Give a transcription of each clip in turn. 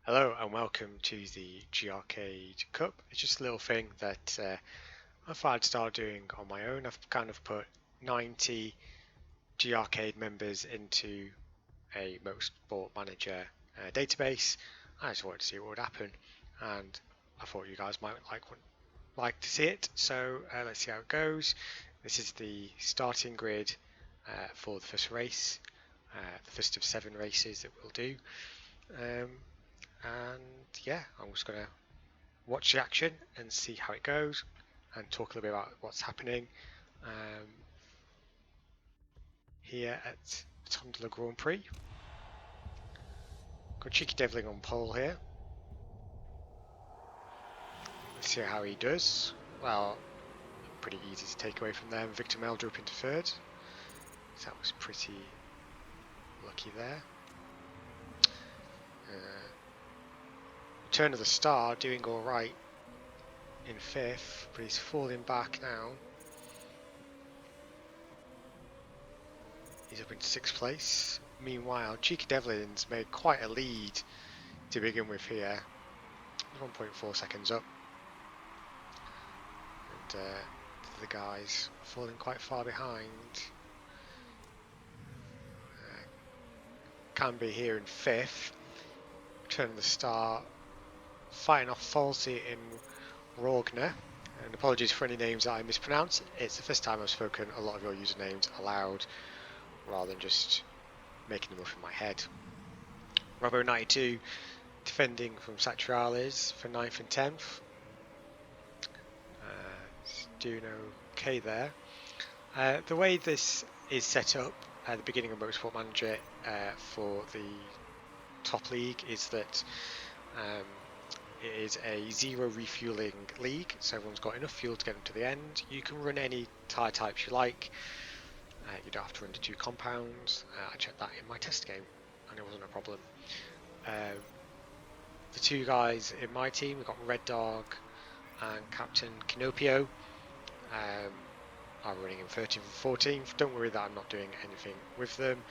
Hello and welcome to the GRcup. It's just a little thing that I thought I'd start doing on my own. I've kind of put 90 GRcade members into a Motorsport Manager database. I just wanted to see what would happen, and I thought you guys might like to see it. So let's see how it goes. This is the starting grid for the first race, the first of 7 races that we'll do. And yeah, I'm just going to watch the action and see how it goes and talk a little bit about what's happening here at the Tondela Grand Prix. Got Cheeky Devling on pole here. Let's see how he does. Well, pretty easy to take away from there. Victor Meldrup into third. So that was pretty lucky there. Return of the Star doing alright in 5th, but he's falling back now. He's up in 6th place. Meanwhile, Cheeky Devlin's made quite a lead to begin with here. 1.4 seconds up. And the guys falling quite far behind. Can be here in 5th. Return of the Star. Fighting off Falsey in Rogner. And apologies for any names that I mispronounce. It's the first time I've spoken a lot of your usernames aloud rather than just making them up in my head. Robbo92 defending from Satriales for 9th and 10th. Doing okay there. The way this is set up at the beginning of Motorsport Manager for the top league is that it is a 0 refueling league, so everyone's got enough fuel to get them to the end. You can run any tyre types you like. You don't have to run the 2 compounds. I checked that in my test game and it wasn't a problem. The 2 guys in my team, we've got Red Dog and Captain Kinopio, are running in 13th and 14th. Don't worry that I'm not doing anything with them.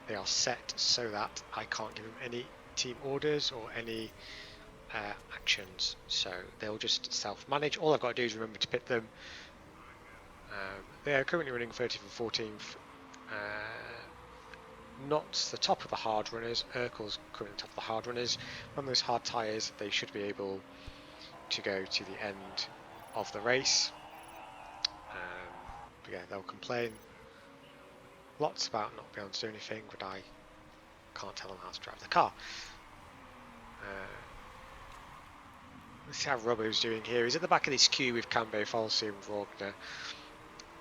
They are set so that I can't give them any team orders or any actions, so they'll just self-manage. All I've got to do is remember to pit them. They are currently running 13th and 14th. Not the top of the hard runners. Urkel's currently top of the hard runners. On those hard tyres, they should be able to go to the end of the race. But yeah, they'll complain lots about not being able to do anything, but I can't tell them how to drive the car. Let's see how Robbo's doing here. He's at the back of this queue with Cambo, Falsey and Rogner.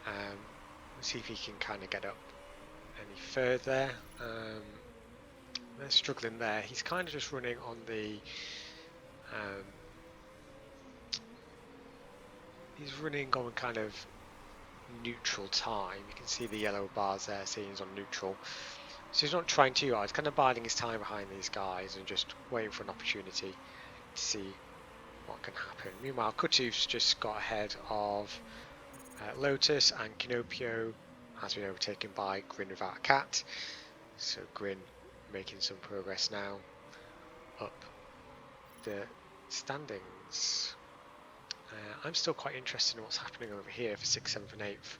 Let's see if he can kind of get up any further. They're struggling there. He's kind of just running on the he's running on kind of neutral time. You can see the yellow bars there saying he's on neutral. So he's not trying too hard. He's kind of biding his time behind these guys and just waiting for an opportunity to see what can happen. Meanwhile, Kutuf's just got ahead of Lotus, and Kinopio has been overtaken by Grin without a cat. So Grin making some progress now up the standings. I'm still quite interested in what's happening over here for 6th, 7th and 8th.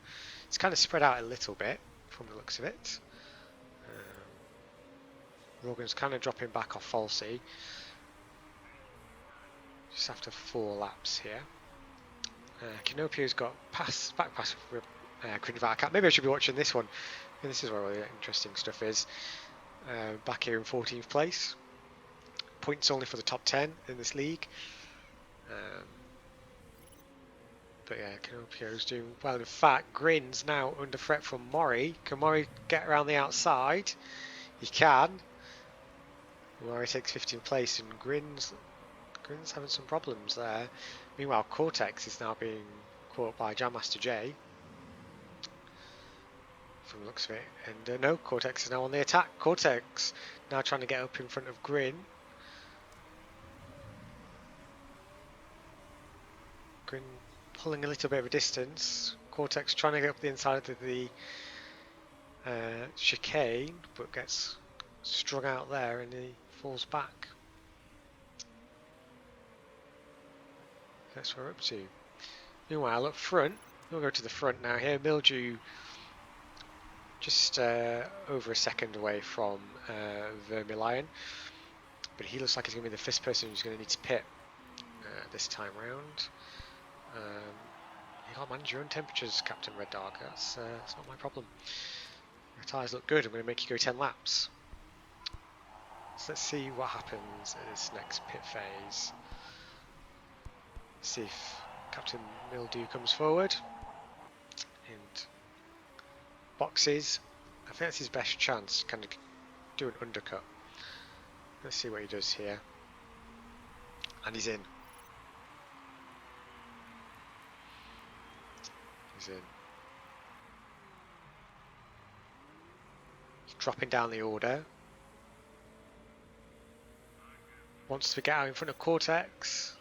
It's kind of spread out a little bit from the looks of it. Rogan's kind of dropping back off Falsey. Just after 4 laps here. Kinopio's got back pass with Grin without a cat. Maybe I should be watching this one. And this is where all the interesting stuff is. Back here in 14th place. Points only for the top 10 in this league. But yeah, Kinopio's doing well. In fact, Grin's now under threat from Mori. Can Mori get around the outside? He can. Mori takes 15th place, and Grin's having some problems there. Meanwhile, Cortex is now being caught by Jam Master J. From the looks of it. And no, Cortex is now on the attack. Cortex now trying to get up in front of Grin. Grin pulling a little bit of a distance. Cortex trying to get up the inside of the chicane, but gets strung out there and he falls back. That's where we're up to. Meanwhile, up front, we'll go to the front now here. Mildew just over a second away from Vermilion, but he looks like he's going to be the first person who's going to need to pit this time round. You can't manage your own temperatures, Captain Red Dog. That's not my problem. Your tyres look good. I'm going to make you go 10 laps. So let's see what happens in this next pit phase. See if Captain Mildew comes forward and boxes. I think that's his best chance to kind of do an undercut. Let's see what he does here. And he's in. He's in. He's dropping down the order. Wants to get out in front of Cortex.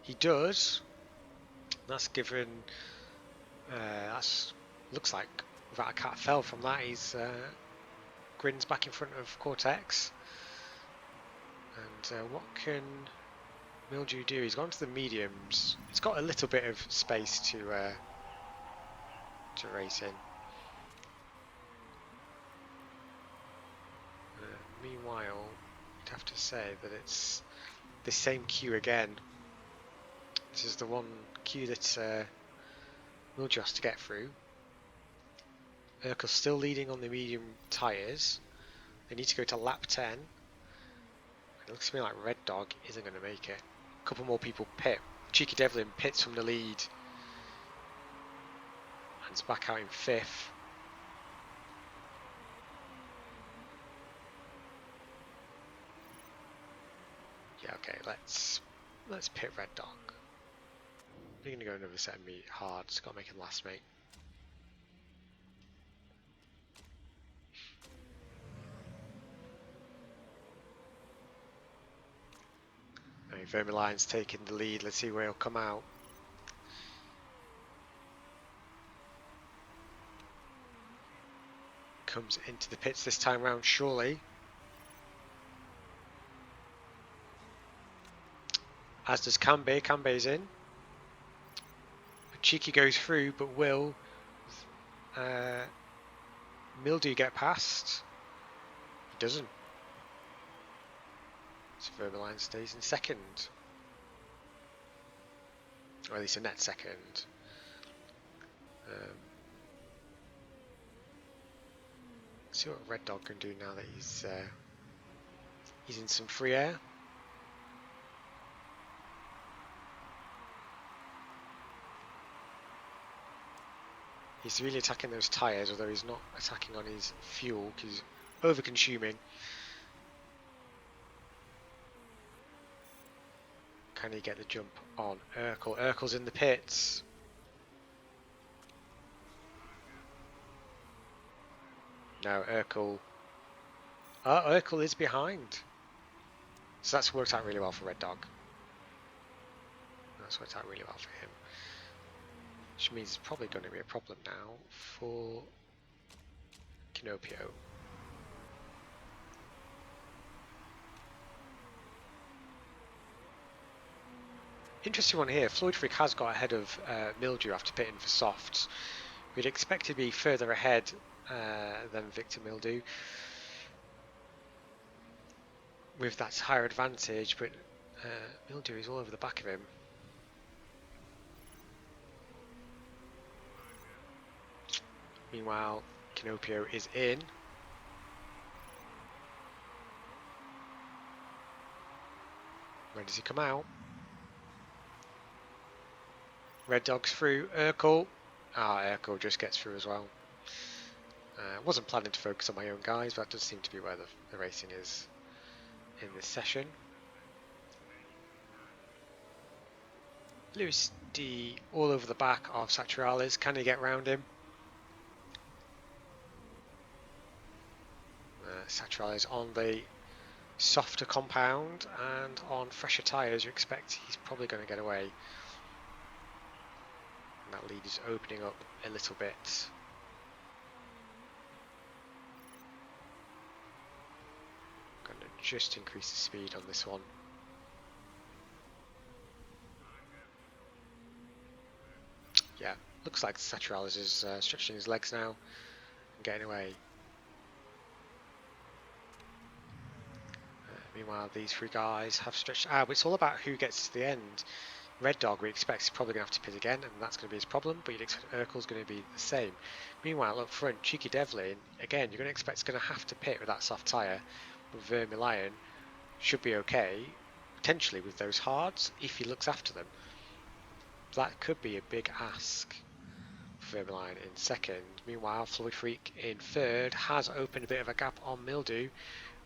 He does. That's given. Looks like without a cat fell from that. He's grins back in front of Cortex. And what can Mildew do? He's gone to the mediums. He's got a little bit of space to race in. Meanwhile, you'd have to say that it's the same queue again. This is the one queue that Mildew has to get through. Urkel's still leading on the medium tyres. They need to go to lap 10. It looks to me like Red Dog isn't going to make it. A couple more people pit. Cheeky Devlin pits from the lead. And is back out in 5th. Yeah, okay, let's pit Red Dog. We're going to go another set of meat hard. It's got to make him last, mate. Vermilion's taking the lead. Let's see where he'll come out. Comes into the pits this time round, surely. As does Cambe. Cambe's in. Cheeky goes through, but will Mildew get past? He doesn't. So Vermilion stays in second. Or at least a net second. See what Red Dog can do now that he's in some free air. He's really attacking those tyres, although he's not attacking on his fuel because he's over-consuming. Can he get the jump on Urkel? Urkel's in the pits. No, Urkel. Urkel is behind. So that's worked out really well for Red Dog. That's worked out really well for him. Which means it's probably going to be a problem now for Kinopio. Interesting one here. Floyd Frick has got ahead of Mildew after pitting for softs. We'd expect to be further ahead than Victor Mildew with that higher advantage, but Mildew is all over the back of him. Meanwhile, Kinopio is in. When does he come out? Red Dog's through. Urkel. Urkel just gets through as well. Wasn't planning to focus on my own guys, but that does seem to be where the racing is in this session. Lewis D all over the back of Saturalis. Can he get round him? Saturalis on the softer compound and on fresher tyres. You expect he's probably going to get away. And that lead is opening up a little bit. Going to just increase the speed on this one. Looks like Saturalis is stretching his legs now and getting away. Meanwhile, these three guys have stretched out. It's all about who gets to the end. Red Dog, we expect, is probably going to have to pit again, and that's going to be his problem, but you'd expect Urkel's going to be the same. Meanwhile, up front, Cheeky Devlin, again, you're going to expect he's going to have to pit with that soft tyre, but Vermilion should be okay, potentially with those hards, if he looks after them. That could be a big ask for Vermilion in second. Meanwhile, Floyd Freak in third has opened a bit of a gap on Mildew.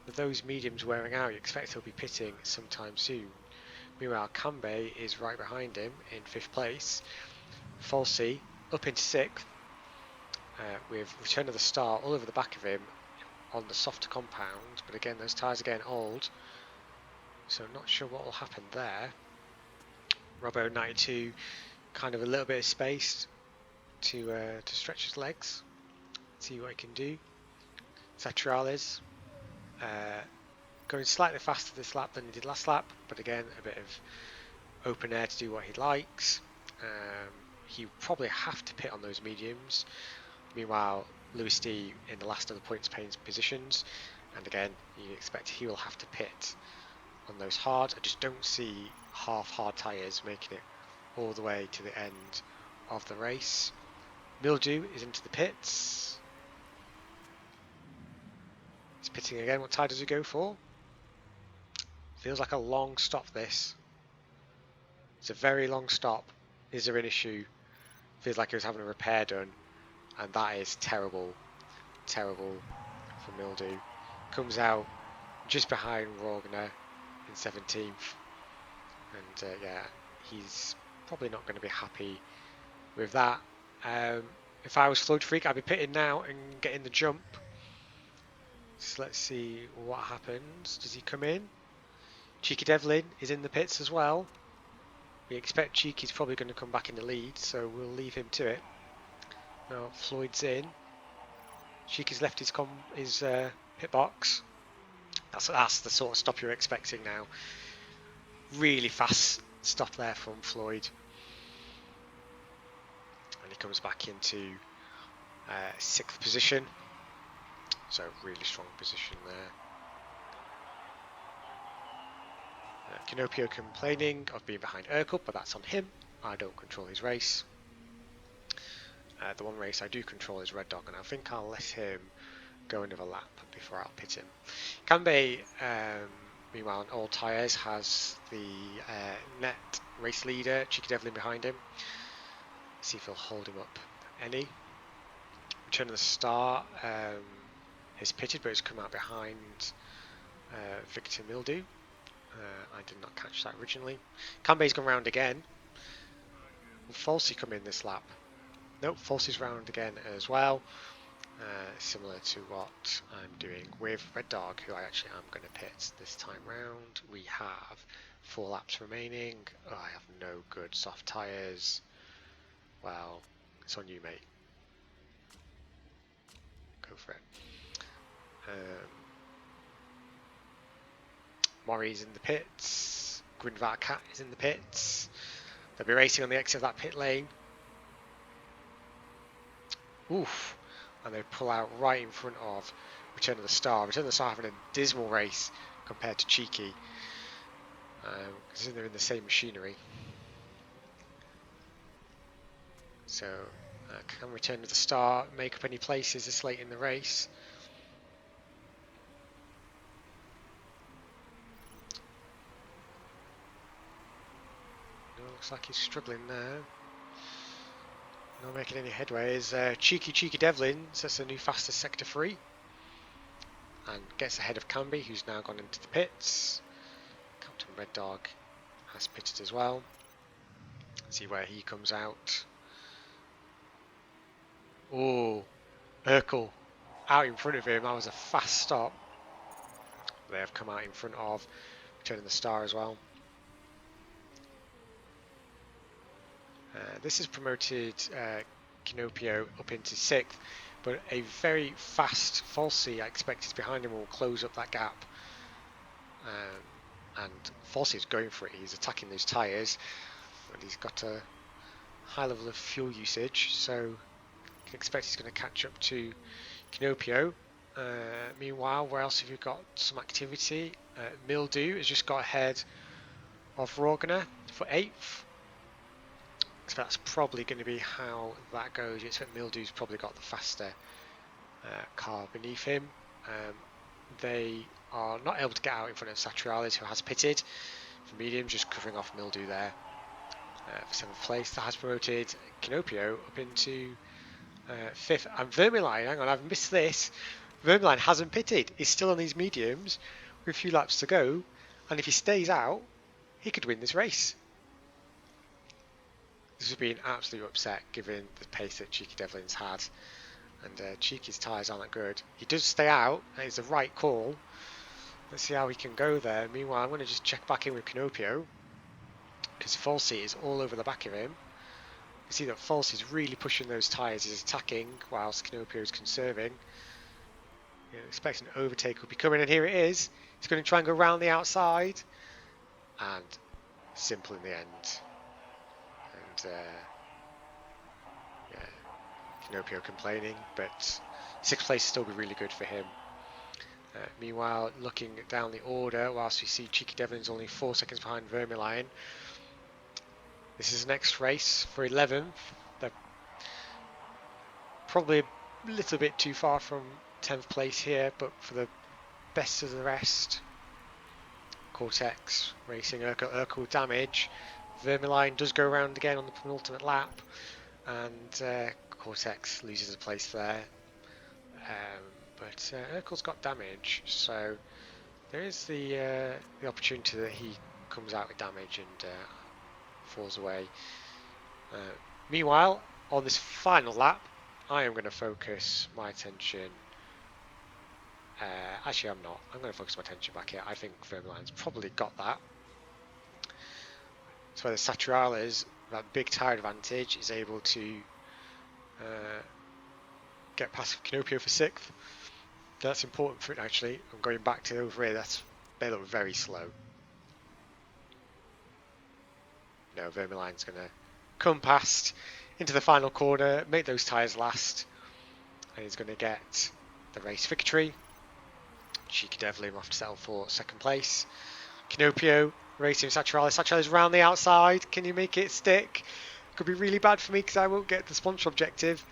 With those mediums wearing out, you expect he'll be pitting sometime soon. Meanwhile, Cambe is right behind him in 5th place. Falsey up into 6th with Return of the Star all over the back of him on the softer compound. But again, those tyres are getting old, so not sure what will happen there. Robbo 92, kind of a little bit of space to stretch his legs, see what he can do. Saturalis going slightly faster this lap than he did last lap, but again, a bit of open air to do what he likes. He probably have to pit on those mediums. Meanwhile, Lewis D in the last of the points paying positions, and again, you expect he will have to pit on those hard. I just don't see half hard tyres making it all the way to the end of the race. Mildew is into the pits. He's pitting again. What tyre does he go for? Feels like a long stop, this. It's a very long stop. Is there an issue? Feels like he was having a repair done, and that is terrible. Terrible for Mildew. Comes out just behind Rogner in 17th, and yeah, he's probably not going to be happy with that. If I was Floyd Freak, I'd be pitting now and getting the jump. So let's see what happens. Does he come in? Cheeky Devlin is in the pits as well. We expect Cheeky's probably going to come back in the lead, so we'll leave him to it. Now Floyd's in. Cheeky's left his pit box. That's the sort of stop you're expecting now. Really fast stop there from Floyd. And he comes back into 6th position. So really strong position there. Canopio complaining of being behind GRcup, but that's on him. I don't control his race. The one race I do control is Red Dog, and I think I'll let him go another lap before I'll pit him. Cambe, meanwhile, on all tyres, has the net race leader, Cheeky Devlin, behind him. See if he'll hold him up any. Return of the Star has pitted, but has come out behind Victor Mildew. I did not catch that originally. Cambe's gone round again. Will Falsey come in this lap? Nope, Falsey's round again as well. Similar to what I'm doing with Red Dog, who I actually am going to pit this time round. We have 4 laps remaining. Oh, I have no good soft tyres. Well, it's on you, mate. Go for it. Mori's in the pits. Grinvarkat is in the pits. They'll be racing on the exit of that pit lane. Oof. And they pull out right in front of Return of the Star. Return of the Star having a dismal race compared to Cheeky, because they're in the same machinery. So can Return of the Star make up any places this late in the race? No, looks like he's struggling there. Not making any headway. Is Cheeky Devlin sets a new fastest sector 3 and gets ahead of Cambe, who's now gone into the pits. Captain Red Dog has pitted as well. See where he comes out. Oh, Urkel out in front of him. That was a fast stop. They have come out in front of Return of the Star as well. This has promoted Canopio up into 6th, but a very fast Falsey, I expect, is behind him, will close up that gap. And Falsey is going for it. He's attacking those tyres, and he's got to high level of fuel usage, so you can expect he's going to catch up to Canopio. Meanwhile, where else have you got some activity? Mildew has just got ahead of Rogner for 8th. So that's probably going to be how that goes. You expect Mildew's probably got the faster car beneath him. They are not able to get out in front of Satriales, who has pitted for medium, just covering off Mildew there for 7th place. That has promoted Canopio up into 5th. And Vermeulen, hang on, I've missed this. Vermeulen hasn't pitted. He's still on these mediums with a few laps to go. And if he stays out, he could win this race. This would be an absolute upset given the pace that Cheeky Devlin's had. And Cheeky's tyres aren't that good. He does stay out, and it's the right call. Let's see how he can go there. Meanwhile, I'm going to just check back in with Canopio, because Falsey is all over the back of him. You see that Falsey's really pushing those tyres. He's attacking, whilst Canopio is conserving. You know, expect an overtake will be coming, and here it is. He's going to try and go round the outside, and simple in the end. And yeah, Canopio complaining, but 6th place still be really good for him. Meanwhile, looking down the order, whilst we see Cheeky Devlin's only 4 seconds behind Vermeulen. This is the next race for 11th. They're probably a little bit too far from 10th place here, but for the best of the rest, Cortex racing Urkel damage. Vermeulen does go around again on the penultimate lap, and Cortex loses a place there. But Urkel's got damage, so there is the opportunity that he comes out with damage and falls away. Meanwhile, on this final lap, I am going to focus my attention. Actually, I'm not. I'm going to focus my attention back here. I think Vermeulen's probably got that. So whether Satriales, that big tyre advantage, is able to get past Canopio for 6th. That's important for it, actually. I'm going back to over here. They look very slow. No, Vermeulen's going to come past into the final corner, make those tyres last, and he's going to get the race victory. Cheeky Devlin will have to settle for 2nd place. Canopio racing Satriales. Satriales round the outside. Can you make it stick? Could be really bad for me because I won't get the sponsor objective.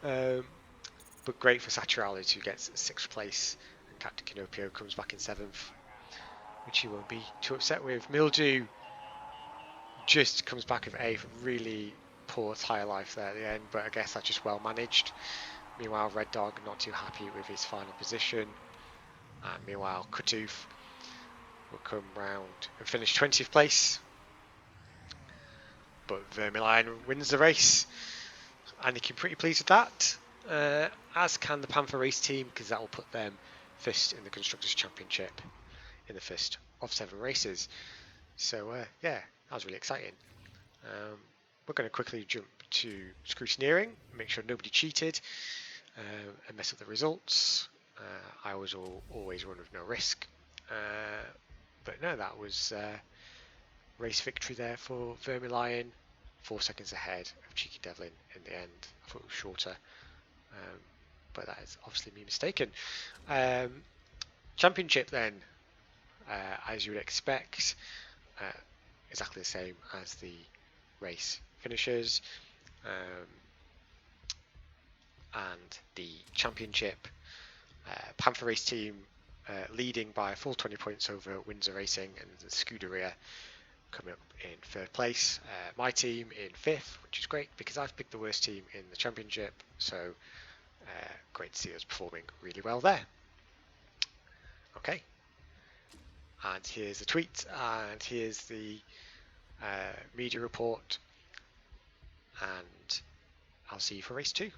But great for Satriales, who gets 6th place, and Captain Canopio comes back in 7th, which he won't be too upset with. Mildew just comes back with 8th. Really poor tyre life there at the end, but I guess that's just well managed. Meanwhile, Red Dog not too happy with his final position. And meanwhile, Kutuf will come round and finish 20th place. But Vermeulen wins the race, and he can be pretty pleased with that. As can the Panther race team, because that will put them 1st in the Constructors' Championship in the 1st of 7 races. So yeah, that was really exciting. We're going to quickly jump to scrutineering, make sure nobody cheated and mess up the results. I always run with no risk. But no, that was race victory there for Vermeulen, 4 seconds ahead of Cheeky Devlin in the end. I thought it was shorter. But that is obviously me mistaken. Championship then, as you would expect, exactly the same as the race finishes. And the championship, Panther race team leading by a full 20 points over Windsor Racing, and the Scuderia coming up in 3rd place. My team in 5th, which is great because I've picked the worst team in the championship, so great to see us performing really well there. Okay, and here's the tweet, and here's the media report, and I'll see you for race 2.